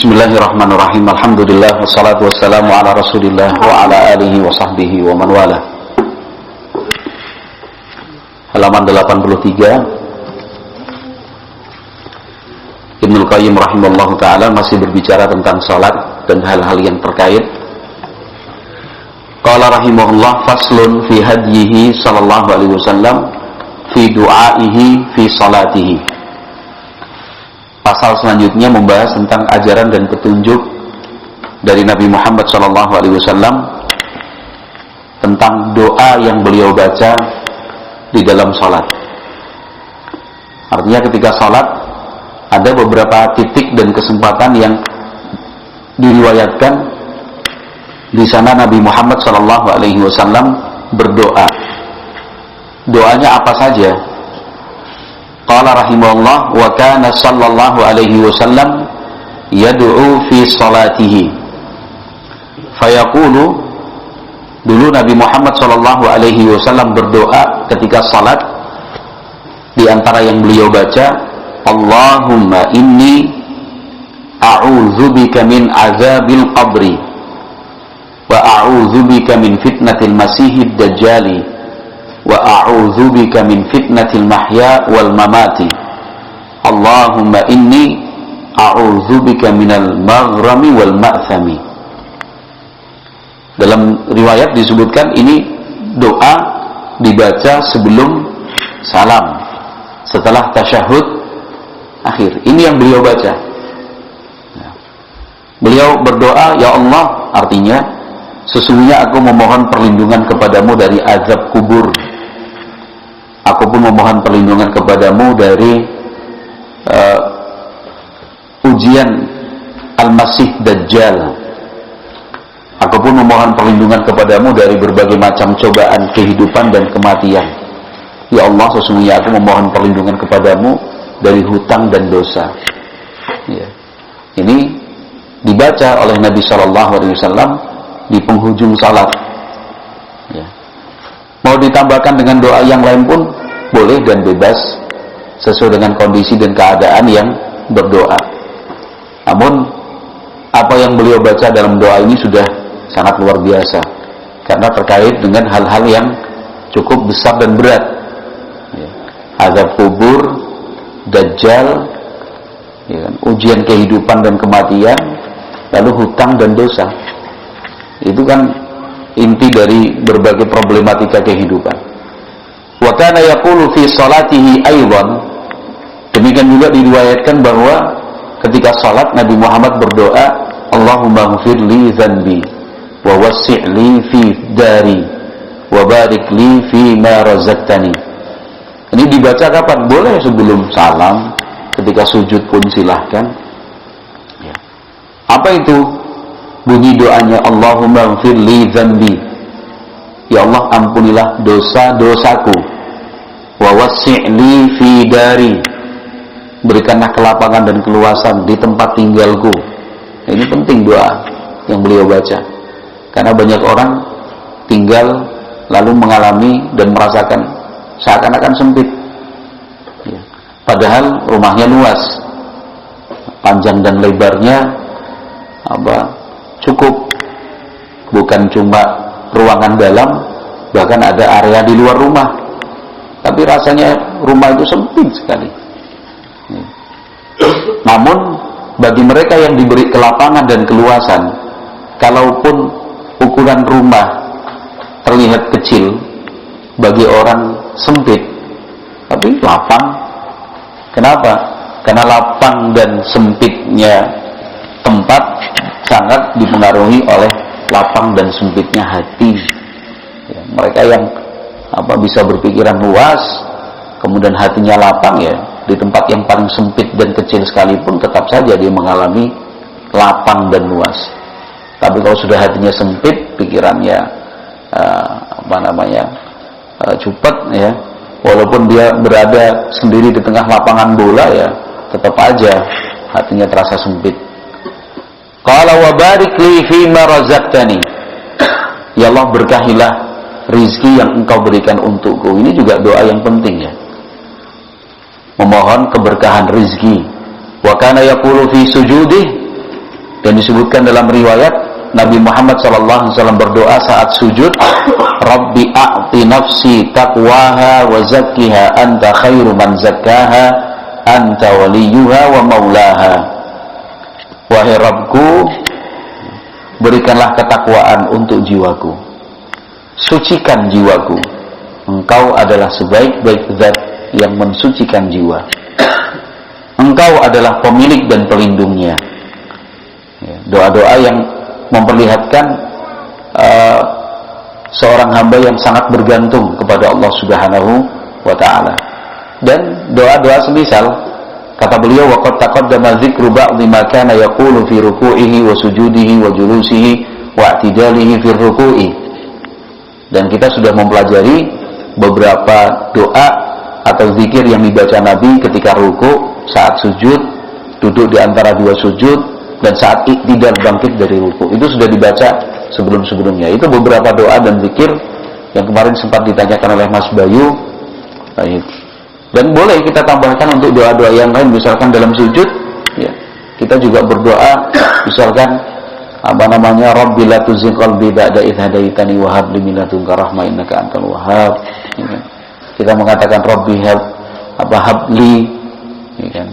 Bismillahirrahmanirrahim. Alhamdulillah wassalatu wassalamu ala Rasulillah wa ala alihi wa sahbihi wa man wala. Halaman 83. Ibnul Qayyim rahimallahu taala masih berbicara tentang salat dan hal-hal yang terkait. Qala rahimahullah faslun fi hadyihi sallallahu alaihi wasallam fi du'aihi fi salatihi. Pasal selanjutnya membahas tentang ajaran dan petunjuk dari Nabi Muhammad SAW tentang doa yang beliau baca di dalam salat. Artinya ketika salat ada beberapa titik dan kesempatan yang diriwayatkan di sana Nabi Muhammad SAW berdoa. Doanya apa saja? Qala rahimahullah wa kana sallallahu alaihi wasallam yad'u fi salatihi fayaqulu, dulu Nabi Muhammad sallallahu alaihi wasallam berdoa ketika salat. Di antara yang beliau baca, Allahumma inni a'udzubika min azabil qabri wa a'udzubika min fitnatil masihid dajjali wa a'udzubika min fitnatil mahya wal mamati. Allahumma inni a'udzubika minal maghrami wal ma'thami. Dalam riwayat disebutkan ini doa dibaca sebelum salam, setelah tasyahud akhir. Ini yang beliau baca. Beliau berdoa, ya Allah, artinya sesungguhnya aku memohon perlindungan kepadamu dari azab kubur. Aku pun memohon perlindungan kepadamu dari ujian Al-Masih Dajjal. Aku pun memohon perlindungan kepadamu dari berbagai macam cobaan kehidupan dan kematian. Ya Allah, sesungguhnya aku memohon perlindungan kepadamu dari hutang dan dosa. Ya. Ini dibaca oleh Nabi SAW di penghujung salat. Ya. Mau ditambahkan dengan doa yang lain pun boleh dan bebas sesuai dengan kondisi dan keadaan yang berdoa. Namun apa yang beliau baca dalam doa ini sudah sangat luar biasa karena terkait dengan hal-hal yang cukup besar dan berat. Ya. Azab kubur, dajjal, ya kan, ujian kehidupan dan kematian, lalu hutang dan dosa. Itu kan inti dari berbagai problematika kehidupan. Wa kana yaqulu fi salatihi aidan. Demikian juga diriwayatkan bahwa ketika salat Nabi Muhammad berdoa, Allahumma ighfir li dzanbi wa wassi' li fi dari wa barik li fi ma razaqtani. Ini dibaca kapan? Boleh sebelum salam, ketika sujud pun silahkan. Ya. Apa itu? Bunyi doanya, Allahumma ighfir li dzanbi, ya Allah ampunilah dosa-dosaku, wa wassi' li fi dari, berikanlah kelapangan dan keluasan di tempat tinggalku. Ini penting doa yang beliau baca karena banyak orang tinggal lalu mengalami dan merasakan seakan-akan sempit ya. Padahal rumahnya luas, panjang dan lebarnya cukup, bukan cuma ruangan dalam, bahkan ada area di luar rumah, tapi rasanya rumah itu sempit sekali. Namun bagi mereka yang diberi kelapangan dan keluasan, kalaupun ukuran rumah terlihat kecil bagi orang sempit, tapi lapang. Kenapa? Karena lapang dan sempitnya tempat sangat dipengaruhi oleh lapang dan sempitnya hati. Ya, mereka yang bisa berpikiran luas, kemudian hatinya lapang, ya di tempat yang paling sempit dan kecil sekalipun tetap saja dia mengalami lapang dan luas. Tapi kalau sudah hatinya sempit, pikirannya cupet, ya walaupun dia berada sendiri di tengah lapangan bola, ya tetap aja hatinya terasa sempit. Qala wa barik li fi ma razaqtani. Ya Allah, berkahilah rizki yang engkau berikan untukku. Ini juga doa yang penting, ya. Memohon keberkahan rizki. Wa kana yaqulu fi sujudih Dan disebutkan dalam riwayat Nabi Muhammad SAW berdoa saat sujud, Rabbi a'ti nafsi taqwaha wa zakkiha anta khairu man zakkaha anta waliyuha wa maulaha. Wahai Rabbku, berikanlah ketakwaan untuk jiwaku, sucikan jiwaku, Engkau adalah sebaik-baik zat yang mensucikan jiwa, Engkau adalah pemilik dan pelindungnya. Doa-doa yang memperlihatkan seorang hamba yang sangat bergantung kepada Allah Subhanahu wa ta'ala. Dan doa-doa semisal, kata beliau, waqad taqaddama dzikru ba'dhi ma kana yaqulu fi ruku'ihi wa sujudihi wa julusihi wa i'tidalihi fi ruku'i. Dan kita sudah mempelajari beberapa doa atau zikir yang dibaca Nabi ketika ruku', saat sujud, duduk di antara dua sujud, dan saat i'tidal bangkit dari ruku'. Itu sudah dibaca sebelum-sebelumnya. Itu beberapa doa dan zikir yang kemarin sempat ditanyakan oleh Mas Bayu. Baik. Dan boleh kita tambahkan untuk doa-doa yang lain, misalkan dalam sujud, ya, kita juga berdoa, misalkan Rabbi la tuzigh qalbi ba'da idh hadaitani wa hab li min ladunka rahmah innaka antal wahhab. Ya. Kita mengatakan Rabbi habli, ya kan?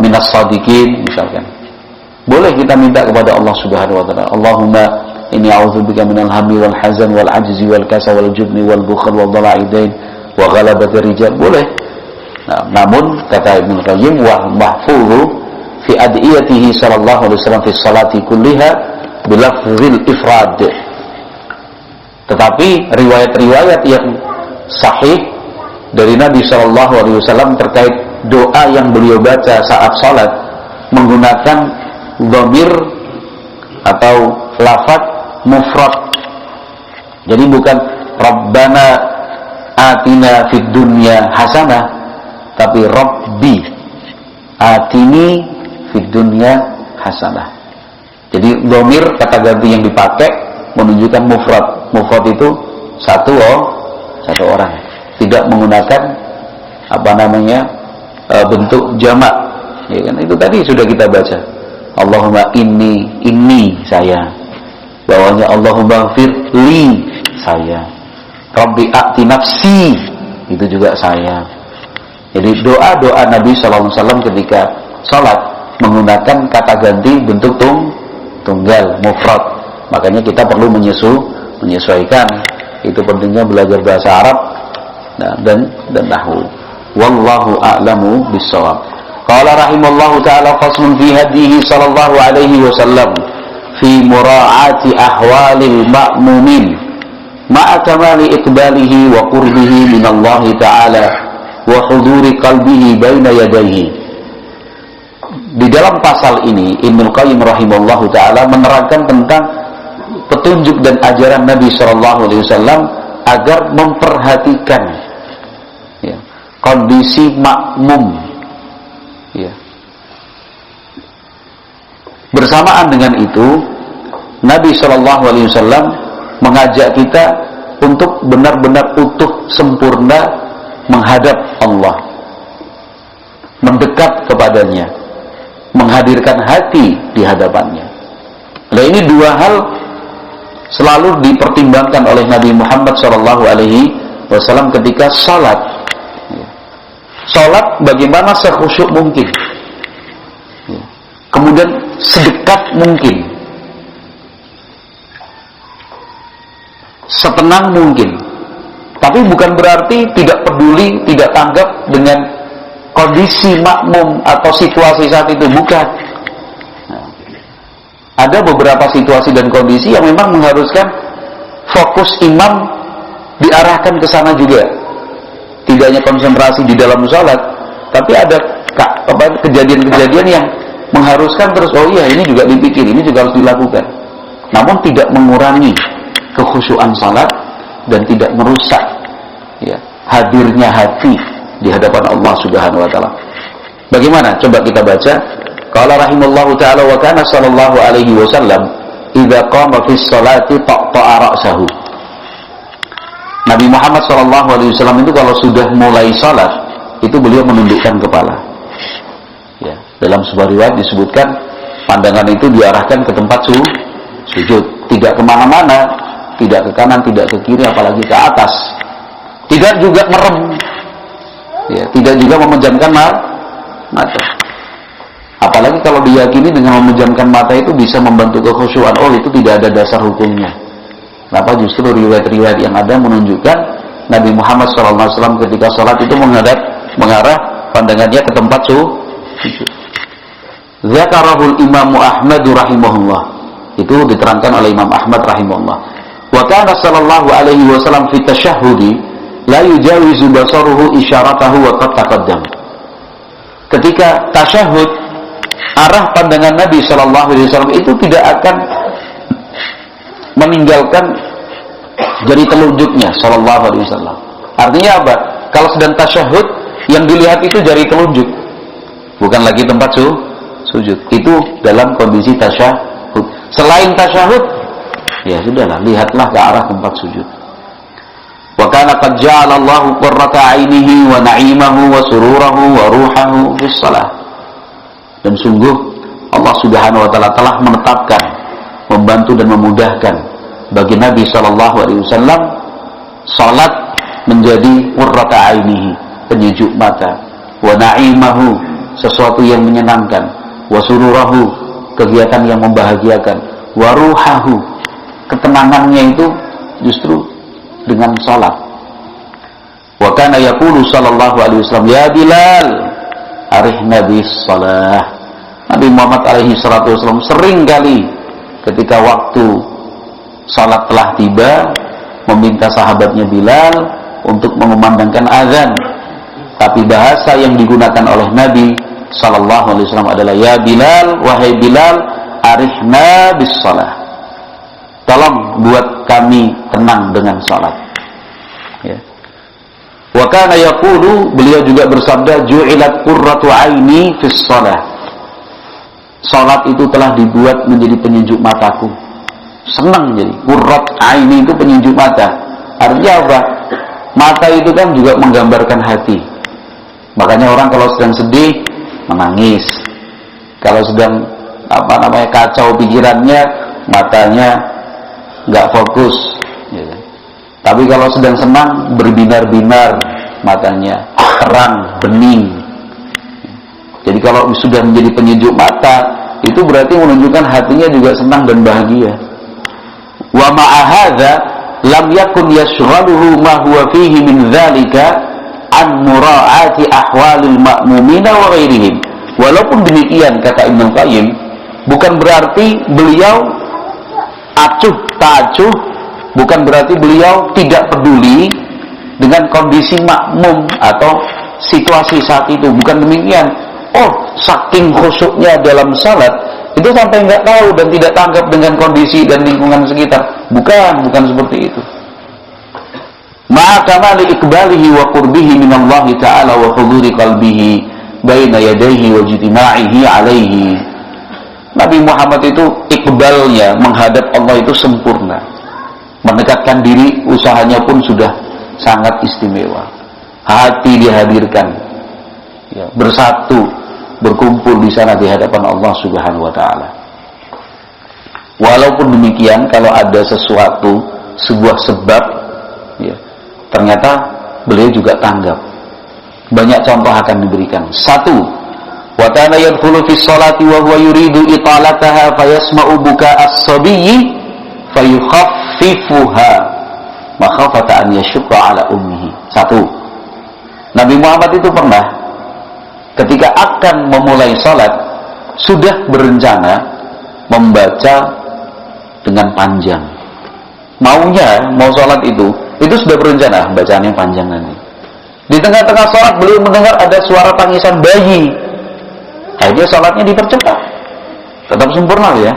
Minas sadiqin, misalkan. Boleh kita minta kepada Allah Subhanahu wa ta'ala, Allahumma inni a'udzubika minal hammi wal hazan wal ajzi wal kasal wal jubni wal bukhl wal dhala'idain wa ghalabatir rijal. Boleh. Nah, namun kata Ibnu Qayyim, wa mahfudhu fi adiyatihi sallallahu alaihi wasallam fi salati kulliha bilafzil ifrad. Tetapi riwayat-riwayat yang sahih dari Nabi sallallahu alaihi wasallam terkait doa yang beliau baca saat salat menggunakan dhamir atau lafaz mufrad. Jadi bukan Rabbana atina fid dunya hasanah, tapi Rabbi atini fid dunya hasanah. Jadi dhamir kata ganti yang dipakai menunjukkan mufrad. Mufrad itu satu orang, tidak menggunakan bentuk jamak, ya kan? Itu tadi sudah kita baca. Allahumma inni saya. Bawahnya Allahumma firli saya. Rabbi a'ti nafsi, itu juga saya. Jadi doa-doa Nabi sallallahu alaihi wasallam ketika salat menggunakan kata ganti bentuk tunggal, mufrad. Makanya kita perlu menyesuaikan. Itu pentingnya belajar bahasa Arab dan nahwu. Wallahu a'lamu bis-shawab. Qala rahimallahu ta'ala faslun fi hadihi sallallahu alaihi wasallam fi mura'ati ahwalil ma'mumin ma'a kamali iqbalihi wa qurbihi minallahi ta'ala wa huduri qalbihi baina yadayhi. Di dalam pasal ini Ibnu Qayyim rahimallahu ta'ala menerangkan tentang petunjuk dan ajaran Nabi sallallahu alaihi wasallam agar memperhatikan kondisi makmum, ya. Bersamaan dengan itu, Nabi Shallallahu Alaihi Wasallam mengajak kita untuk benar-benar utuh sempurna menghadap Allah, mendekat kepadanya, menghadirkan hati di hadapannya. Nah, ini dua hal selalu dipertimbangkan oleh Nabi Muhammad Shallallahu Alaihi Wasallam ketika salat. Salat bagaimana sekhusyuk mungkin, kemudian sedekat mungkin, setenang mungkin. Tapi bukan berarti tidak peduli, tidak tanggap dengan kondisi makmum atau situasi saat itu, bukan. Ada beberapa situasi dan kondisi yang memang mengharuskan fokus imam diarahkan ke sana juga. Tidak hanya konsentrasi di dalam salat, tapi ada kejadian-kejadian yang mengharuskan terus, oh iya ini juga dipikir, ini juga harus dilakukan. Namun tidak mengurangi kekhusyuan salat dan tidak merusak hadirnya hati di hadapan Allah Subhanahu wa taala. Bagaimana? Coba kita baca. Qala rahimallahu taala wa kana sallallahu alaihi wasallam idza qama fi sholati taqta'a ra'sahu. Nabi Muhammad SAW itu kalau sudah mulai salat itu beliau menundukkan kepala. Dalam sebuah riwayat disebutkan pandangan itu diarahkan ke tempat sujud, tidak kemana-mana, tidak ke kanan, tidak ke kiri, apalagi ke atas. Tidak juga merem, ya, tidak juga memejamkan mata. Apalagi kalau diyakini dengan memejamkan mata itu bisa membantu kekhusyuan. Oh, itu tidak ada dasar hukumnya. Kenapa? Justru riwayat-riwayat yang ada menunjukkan Nabi Muhammad SAW ketika sholat itu mengarah pandangannya ke tempat sujud. Zakarahul Imam Ahmad rahimahullah. Itu diterangkan oleh Imam Ahmad rahimahullah. Wa kana sallallahu alaihi wasallam fi tasyahhudi la yujawizu basaruhu isyaratahu wa qad taqaddam. Ketika tasyahud, arah pandangan Nabi sallallahu alaihi wasallam itu tidak akan meninggalkan jari telunjuknya sallallahu alaihi wasallam. Artinya apa? Kalau sedang tasyahud, yang dilihat itu jari telunjuk, bukan lagi tempat sujud. Itu dalam kondisi tasyahud. Selain tasyahud, ya sudahlah, lihatlah ke arah tempat sujud. Wa kana qad ja'ala Allahu qurrata 'ainihi wa na'imahu wa sururahu wa ruhahu fis shalah. Dan sungguh Allah Subhanahu wa taala telah menetapkan, membantu dan memudahkan bagi Nabi sallallahu alaihi wasallam salat menjadi qurrata 'ainihi, penyejuk mata, wa na'imahu, sesuatu yang menyenangkan, wa sururahu, kegiatan yang membahagiakan, wa ruhahu, ketenangannya itu justru dengan salat. Wa kana yaqulu sallallahu alaihi wasallam, ya Bilal arihna bis shalah. Nabi Muhammad alaihi salatu wasallam sering kali ketika waktu salat telah tiba meminta sahabatnya Bilal untuk mengumandangkan azan. Tapi bahasa yang digunakan oleh Nabi sallallahu alaihi wasallam adalah, ya Bilal, wahai Bilal, arihna bis shalah. Tolong buat kami tenang dengan salat. Ya. Wa kana yaqulu, beliau juga bersabda, ju'ilat qurratu 'aini fis shalah. Salat itu telah dibuat menjadi penyejuk mataku. Senang jadi. Qurrat 'aini itu penyejuk mata. Artinya apa? Mata itu kan juga menggambarkan hati. Makanya orang kalau sedang sedih menangis. Kalau sedang kacau pikirannya, matanya nggak fokus, ya. Tapi kalau sedang senang berbinar-binar matanya, terang, bening. Jadi kalau sudah menjadi penyejuk mata, itu berarti menunjukkan hatinya juga senang dan bahagia. Wa ma'a hadza lam yakun yashghaluhu ma huwa fihi min dzalika an mura'ati ahwalil ma'mumina wa ghairihim. Walaupun demikian, kata Ibnu Qayyim, bukan berarti beliau acuh tak acuh, bukan berarti beliau tidak peduli dengan kondisi makmum atau situasi saat itu. Bukan demikian. Oh, saking khusyuknya dalam salat itu sampai nggak tahu dan tidak tanggap dengan kondisi dan lingkungan sekitar. Bukan seperti itu. Ma'a kamali iqbalihi wa qurbihi minallahi ta'ala wa huduri qalbihi baina yadayhi wa ijtima'ihi alaihi. Nabi Muhammad itu iqbalnya menghadap Allah itu sempurna. Mendekatkan diri, usahanya pun sudah sangat istimewa. Hati dihadirkan, ya, bersatu, berkumpul di sana di hadapan Allah Subhanahu wa taala. Walaupun demikian, kalau ada sesuatu, sebuah sebab, ya, ternyata beliau juga tanggap. Banyak contoh akan diberikan. Satu, wa kana yadkhulu fi sholati wa huwa yuridu italataha fayasma'u buka as-sabiyyi fayukhaffifuha makhafata an yashqa ala ummihi. Satu, Nabi Muhammad itu pernah ketika akan memulai salat sudah berencana membaca dengan panjang. Mau salat itu sudah berencana bacaannya panjang nanti. Di tengah-tengah salat beliau mendengar ada suara tangisan bayi. Akhirnya salatnya dipercepat. Tetap sempurna ya.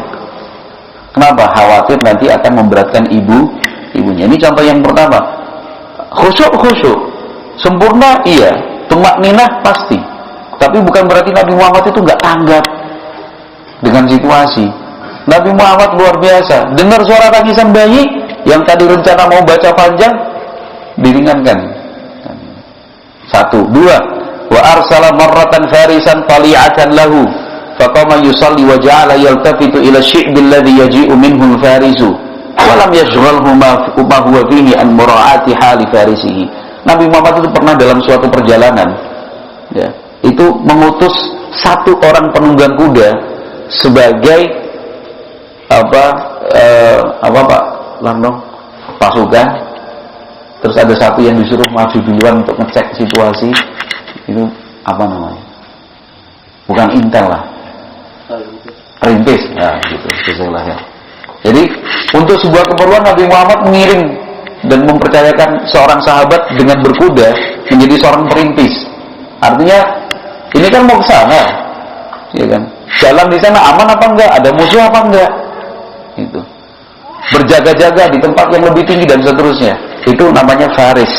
Kenapa? Khawatir nanti akan memberatkan ibunya. Ini contoh yang pertama. Khusyuk. Sempurna iya, tumakninah pasti. Tapi bukan berarti Nabi Muhammad itu nggak tanggap dengan situasi. Nabi Muhammad luar biasa. Dengar suara tangisan bayi yang tadi rencana mau baca panjang, diringankan. Satu, dua. wa arsala marratan farisan tali'atan lahu faqama yusalli wa ja'ala yaltafitu ila syi'bil ladzi yaji'u minhu al-farisu wa lam yashghalhu ma huwa fihi an mura'ati hali farisihi. Nabi Muhammad itu pernah dalam suatu perjalanan, ya, itu mengutus satu orang penunggang kuda sebagai pasukan. Terus ada satu yang disuruh maju duluan untuk ngecek situasi. Itu apa namanya? Bukan intel lah, rintis, ya gitu, itulah ya. Jadi untuk sebuah keperluan Nabi Muhammad mengirim dan mempercayakan seorang sahabat dengan berkuda menjadi seorang perintis. Artinya ini kan mau ke sana, ya kan? Jalan di sana aman apa enggak? Ada musuh apa enggak? Itu berjaga-jaga di tempat yang lebih tinggi dan seterusnya. Itu namanya faris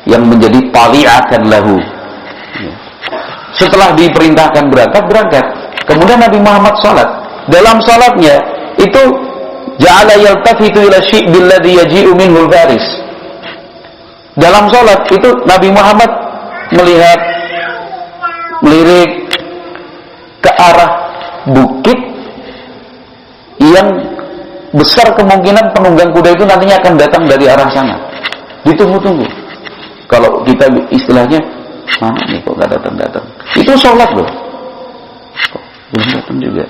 yang menjadi tali'atan lahu. Setelah diperintahkan berangkat. Kemudian Nabi Muhammad salat. Dalam salatnya itu ja'ala yaltafitu ila syi'bil ladzi yaji'u minhu al-faris. Dalam salat itu Nabi Muhammad melirik ke arah bukit yang besar kemungkinan penunggang kuda itu nantinya akan datang dari arah sana. Ditunggu-tunggu. Kalau kita istilahnya, mana nih kok gak datang-datang? Itu sholat loh. Kok belum datang juga?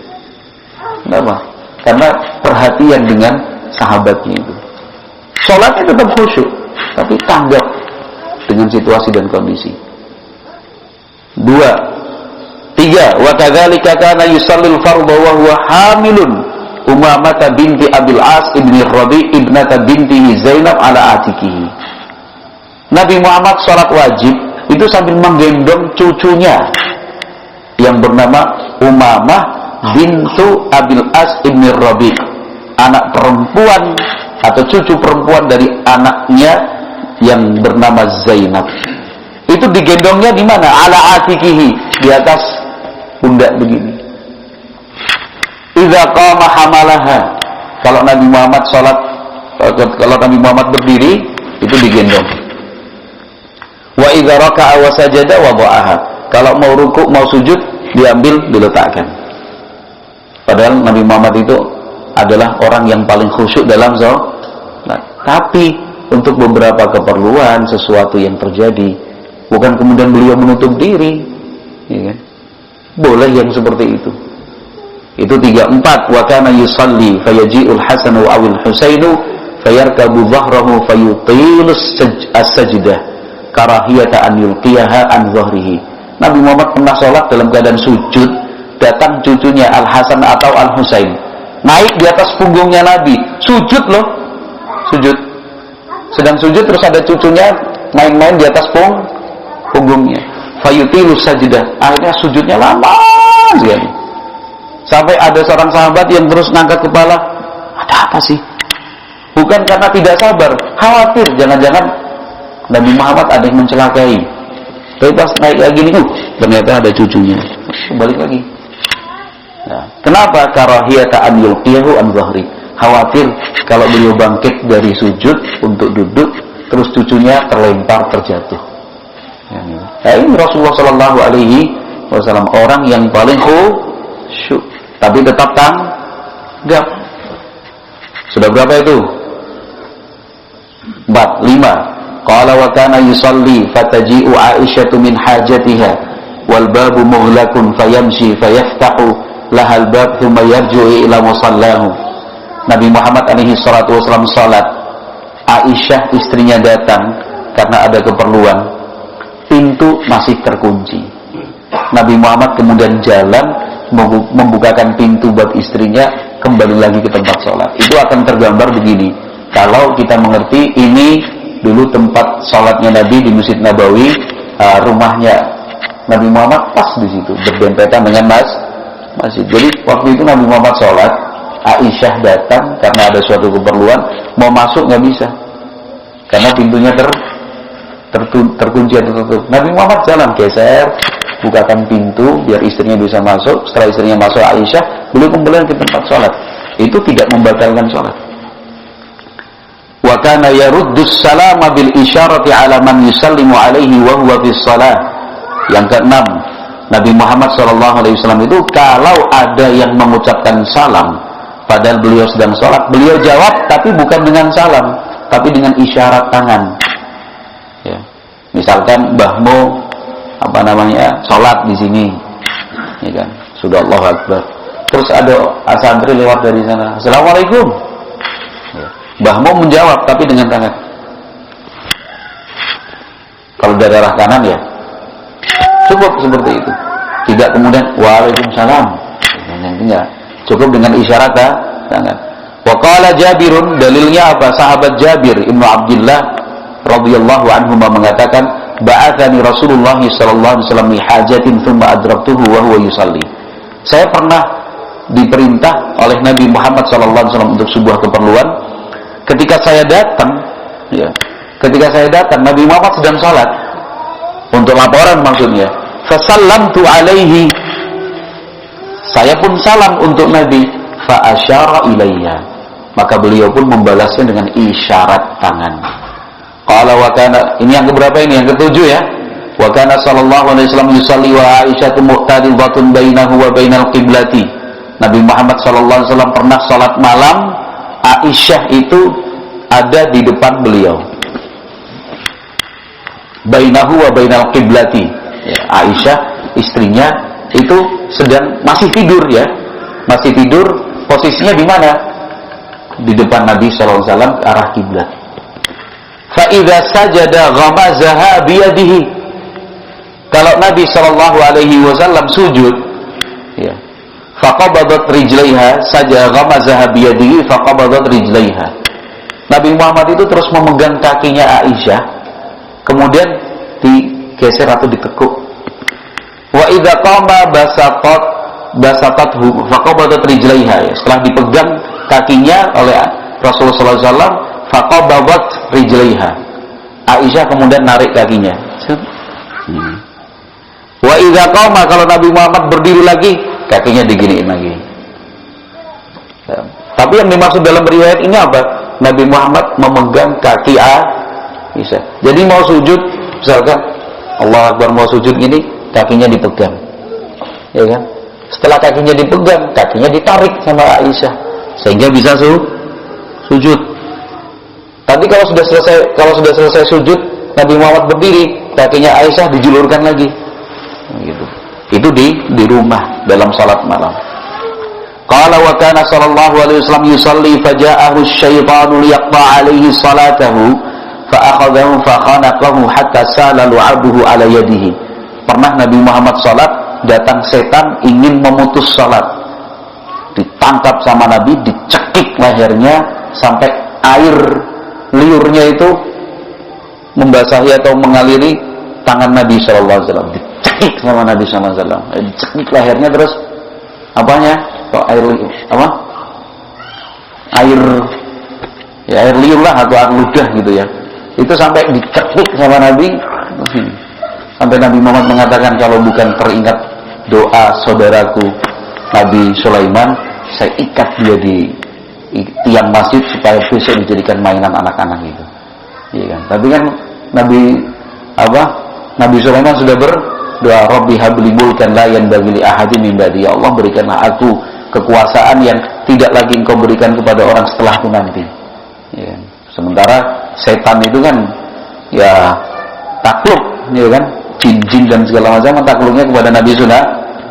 Kenapa? Karena perhatian dengan sahabatnya itu. Sholatnya tetap khusyuk, tapi tanggap dengan situasi dan kondisi. 2, 3. Wa kadzalika kana yusallil fardhu wa huwa hamilun Umamah binti Abil As ibni Rabi ibnata bintihi Zainab ala atikihi. Nabi Muhammad salat wajib itu sambil menggendong cucunya yang bernama Umamah bintu Abil As ibni Rabi, anak perempuan atau cucu perempuan dari anaknya yang bernama Zainab. Itu digendongnya di mana? Ala atikihi, di atas pundak begini. Idza qama hamalaha. Kalau Nabi Muhammad salat, kalau Nabi Muhammad berdiri itu digendong. Wa idza raka'a wa sajada wada'aha. Kalau mau rukuk mau sujud diambil diletakkan. Padahal Nabi Muhammad itu adalah orang yang paling khusyuk dalam salat. Tapi untuk beberapa keperluan, sesuatu yang terjadi, bukan kemudian beliau menutup diri, ya kan? Boleh yang seperti itu. Itu 3, 4. Wa kana yusalli fayaji'ul Hasanu awil Husainu fayarkabu dhahrahu fayutilus as-sajdah karahiyata an yulqiyaha an dhahrihi. Nabi Muhammad pernah sholat dalam keadaan sujud, datang cucunya Al-Hasan atau Al-Husain naik di atas punggungnya Nabi, sujud loh, sujud, sedang sujud terus ada cucunya main-main di atas punggungnya, fayutilus sajdah, akhirnya sujudnya lama sekali. Sampai ada seorang sahabat yang terus ngangkat kepala, ada apa sih? Bukan karena tidak sabar, khawatir jangan-jangan Nabi Muhammad ada yang mencelakai. Tapi pas naik lagi nih, ternyata ada cucunya. Balik lagi. Nah, kenapa? Karahiyata an yulqiyahu an dhahri. Khawatir kalau beliau bangkit dari sujud untuk duduk, terus cucunya terlempar terjatuh. Ini Rasulullah Shallallahu Alaihi Wasallam orang yang paling khusyuk, tapi tetap tanggap. Sudah berapa itu? 4, 5. Qala wa kana yusalli fataji'u Aisyatu min hajatiha wal babu mughlaqun fayamshi fayaftahu lahal bab thumma yarji'u ila musallahu. Nabi Muhammad alaihi salatu wasallam salat, Aisyah istrinya datang karena ada keperluan, pintu masih terkunci. Nabi Muhammad kemudian jalan membukakan pintu buat istrinya, kembali lagi ke tempat sholat. Itu akan tergambar begini. Kalau kita mengerti ini dulu tempat sholatnya Nabi di Masjid Nabawi, rumahnya Nabi Muhammad pas di situ, berdempetan dengan masjid. Jadi waktu itu Nabi Muhammad sholat, Aisyah datang karena ada suatu keperluan, mau masuk nggak bisa karena pintunya terkunci atau tertutup. Nabi Muhammad jalan geser, bukakan pintu biar istrinya bisa masuk. Setelah istrinya masuk Aisyah, beliau kembali ke tempat sholat. Itu tidak membatalkan sholat. Wa kana yaruddus salama bil isyarati ala man yusallimu alaihi wa huwa fis shalah Yang keenam, Nabi Muhammad SAW itu kalau ada yang mengucapkan salam padahal beliau sedang sholat, beliau jawab tapi bukan dengan salam, tapi dengan isyarat tangan. Ya. Misalkan Mbahmu sholat di sini, ya kan, sudah Allahu Akbar. Terus ada santri lewat dari sana, Assalamualaikum. Ya. Mbahmu menjawab tapi dengan tangan. Kalau dari arah kanan ya cukup seperti itu. Tidak kemudian Waalaikumsalam. Enggak. Cukup dengan isyarat tangan. Wa qala Jabirun, dalilnya apa? Sahabat Jabir Ibnu Abdullah radhiyallahu anhu mengatakan, ba'atsani Rasulullah sallallahu alaihi wasallam li hajatin thumma adraktuhu wa huwa yusalli. Saya pernah diperintah oleh Nabi Muhammad sallallahu alaihi wasallam untuk sebuah keperluan. Ketika saya datang, ya. Ketika saya datang, Nabi Muhammad sedang salat. Untuk laporan maksudnya. Fasallamtu alaihi. Saya pun salam untuk Nabi. Fa asyara ilayya. Maka beliau pun membalasnya dengan isyarat tangan. Qala wa kana, ini yang keberapa ini? Yang ketujuh ya. Wa kana sallallahu alaihi wasallam yusalli wa Aisyah muqtadibatun bainahu wa bainal qiblati. Nabi Muhammad sallallahu alaihi wasallam pernah salat malam, Aisyah itu ada di depan beliau. Bainahu wa bainal qiblati. Ya, Aisyah istrinya itu masih tidur ya. Masih tidur, posisinya di mana? Di depan Nabi sallallahu alaihi wasallam ke arah kiblat. Fa idza sajada ghamazaha bi yadihi. Kalau Nabi sallallahu alaihi wasallam sujud, ya. Faqabadat rijlaiha, sajada ghamazaha bi yadihi faqabadat rijlaiha. Nabi Muhammad itu terus memegang kakinya Aisyah, kemudian digeser atau ditekuk. Wa idza qama basatathu faqabadat rijlaiha. Setelah dipegang kakinya oleh Rasulullah sallallahu alaihi wasallam, faqabadat rijlaiha. Aisyah kemudian narik kakinya. Wa idza qama, kalau Nabi Muhammad berdiri lagi, kakinya diginiin lagi. Tapi yang dimaksud dalam riwayat ini apa? Nabi Muhammad memegang kaki Aisyah. Jadi mau sujud, misalkan Allah Akbar mau sujud gini, kakinya dipegang, ya kan? Setelah kakinya dipegang, kakinya ditarik sama Aisyah sehingga bisa sujud. Tapi kalau sudah selesai sujud, Nabi Muhammad berdiri, kakinya Aisyah dijulurkan lagi. Gitu. Itu di rumah dalam salat malam. Qala wa kana sallallahu alaihi wasallam yusalli faja'ahu asy-syaitanu liyaqta 'alaihi salatahu fa akhadhahu fa khanaqahu hatta sala lu'abuhu 'ala yadihi. Pernah Nabi Muhammad salat, datang setan ingin memutus salat. Ditangkap sama Nabi, dicekik lehernya sampai air liurnya itu membasahi atau mengaliri tangan Nabi sallallahu alaihi wasallam. Dicekik sama Nabi sallallahu alaihi wasallam. Dicekik lehernya terus apanya? Air liur lah atau air ludah gitu ya. Itu sampai dicekik sama Nabi. Sampai Nabi Muhammad mengatakan, kalau bukan teringat doa saudaraku Nabi Sulaiman, saya ikat dia di tiang masjid supaya besok dijadikan mainan anak-anak itu. Iya kan? Tapi kan Nabi Sulaiman sudah berdoa, Rabbi habli mulkan la yanbaghi li ahadin min ba'di. Ya Allah, berikanlah aku kekuasaan yang tidak lagi Engkau berikan kepada orang setelahku nanti. Ya. Sementara setan itu kan ya takluk, ya kan, jin-jin dan segala macam takluknya kepada Nabi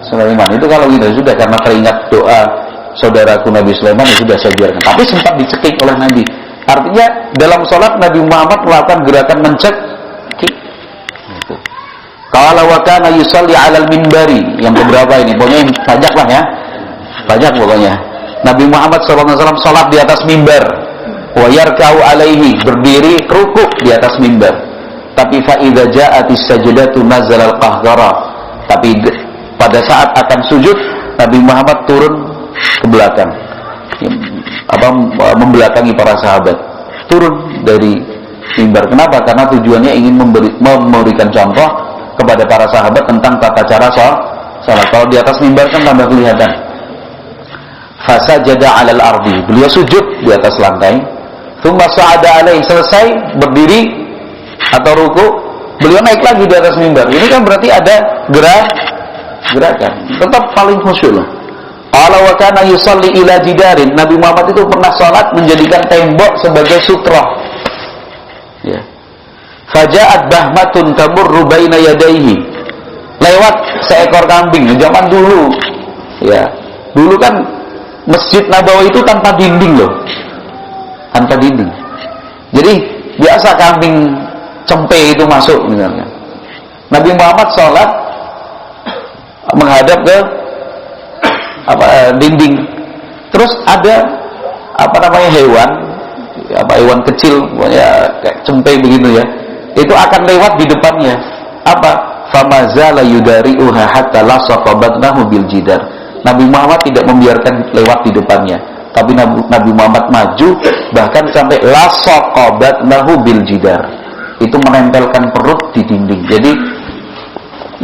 Sulaiman. Itu kalau gitu sudah, karena teringat doa saudaraku Nabi Sulaiman, ya sudah saya biarkan. Tapi sempat dicekik oleh Nabi. Artinya dalam sholat Nabi Muhammad melakukan gerakan mencekik. Kalau wa kana yusalli 'alal minbari, yang beberapa ini pokoknya banyak lah ya. Banyak pokoknya. Nabi Muhammad SAW salat di atas mimbar. Wa yarka'u alaihi, berdiri rukuk di atas mimbar. Tapi fa idza ja'atis sajdatu nazala al-qahqara. Tapi pada saat akan sujud, Nabi Muhammad turun ke belakang. Membelakangi para sahabat. Turun dari mimbar. Kenapa? Karena tujuannya ingin memberikan contoh kepada para sahabat tentang tata cara salat. Kalau di atas mimbar kan tambah kelihatan. Fasajada 'alal ardi, beliau sujud di atas lantai. Tsumma sa'ada alaihi, selesai berdiri atau ruku, beliau naik lagi di atas mimbar. Ini kan berarti ada gerakan. Tetap paling khusyuk. Qala wa kana yusalli ila jidarin. Nabi Muhammad itu pernah salat menjadikan tembok sebagai sutra. Ya. Faja'at bahmatun tamurru baina yadayhi. Lewat seekor kambing zaman dulu. Ya. Dulu kan Masjid Nabawi itu tanpa dinding loh. Tanpa dinding. Jadi biasa kambing cempe itu masuk misalnya. Nabi Muhammad salat menghadap ke dinding. Terus ada hewan kecil ya kayak cempe begitu ya. Itu akan lewat di depannya. Famazala yudari'uha hatta lasaqa batnahu bil jidar. Nabi Muhammad tidak membiarkan lewat di depannya, tapi Nabi Muhammad maju bahkan sampai lasaqa batnahu bil jidar. Itu menempelkan perut di dinding. Jadi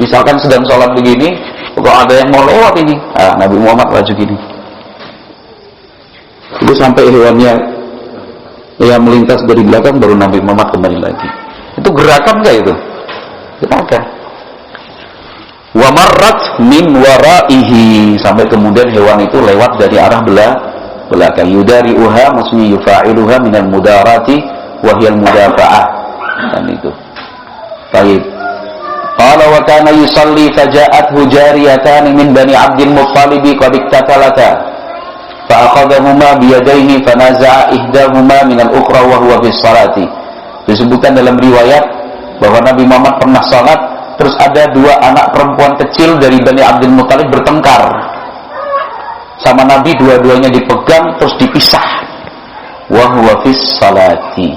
misalkan sedang sholat begini, kalau ada yang mau lewat ini, Nabi Muhammad maju gini. Itu sampai hewannya yang melintas dari belakang, baru Nabi Muhammad kembali lagi. Itu gerakan nggak itu? Gerakan. Wa marrat min waraihi, sampai kemudian hewan itu lewat dari arah belakang. Yudari'uha maksudnya yufa'iluha minal mudarati wa hiyal mudafa'ah. Dan itu. Baik. Qala wa kana yusalli faja'athu jariyatan min bani Abdil Muttalib qad iktatalata. Fa akhadhahuma bi yadayhi fanaza'a ihdahuma min al-ukhra wa huwa fi sholati. Disebutkan dalam riwayat bahwa Nabi Muhammad pernah salat, terus ada dua anak perempuan kecil dari Bani Abdul Muttalib bertengkar sama Nabi, dua-duanya dipegang terus dipisah. Wa huwa fis salati.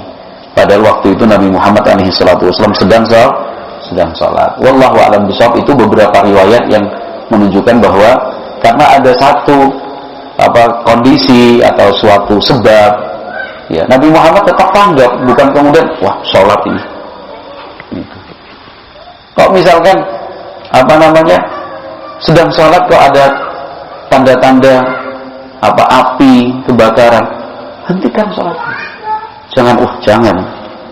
Padahal waktu itu Nabi Muhammad alaihi salatu wasallam sedang salat. Wallahu a'lam bishawab. Itu beberapa riwayat yang menunjukkan bahwa karena ada satu kondisi atau suatu sebab, ya Nabi Muhammad tetap tanggap, bukan kemudian wah salat ini. Kok misalkan sedang sholat kok ada tanda-tanda api kebakaran, hentikan sholat. Jangan.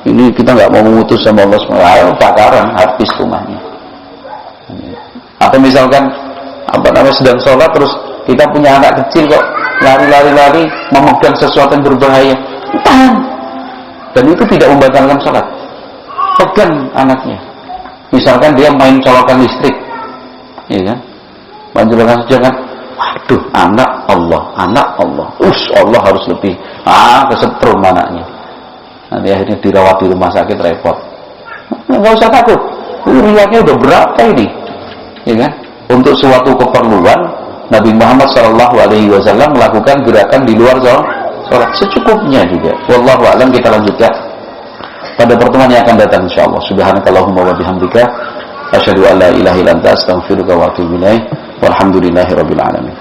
Ini kita nggak mau memutus sama Allah SWT. Bakaran habis rumahnya. Atau misalkan sedang sholat terus kita punya anak kecil kok lari-lari memegang sesuatu yang berbahaya, tahan. Dan itu tidak membatalkan sholat. Pegang anaknya. Misalkan dia main colokan listrik, ya kan? Main colokan jangan. Waduh, anak Allah. Allah harus lebih. Kesetrum anaknya. Nanti akhirnya dirawat di rumah sakit, repot. Nggak usah takut. Riwayatnya udah berapa ini, ya kan? Untuk suatu keperluan, Nabi Muhammad SAW melakukan gerakan di luar sholat secukupnya juga. Wallahu a'lam. Kita lanjutkan pada pertemuan yang akan datang insyaallah. Subhanakallahumma wa bihamdika asyhadu an la ilaha illa anta astaghfiruka wa atubu ilaik. Walhamdulillahirabbil alamin.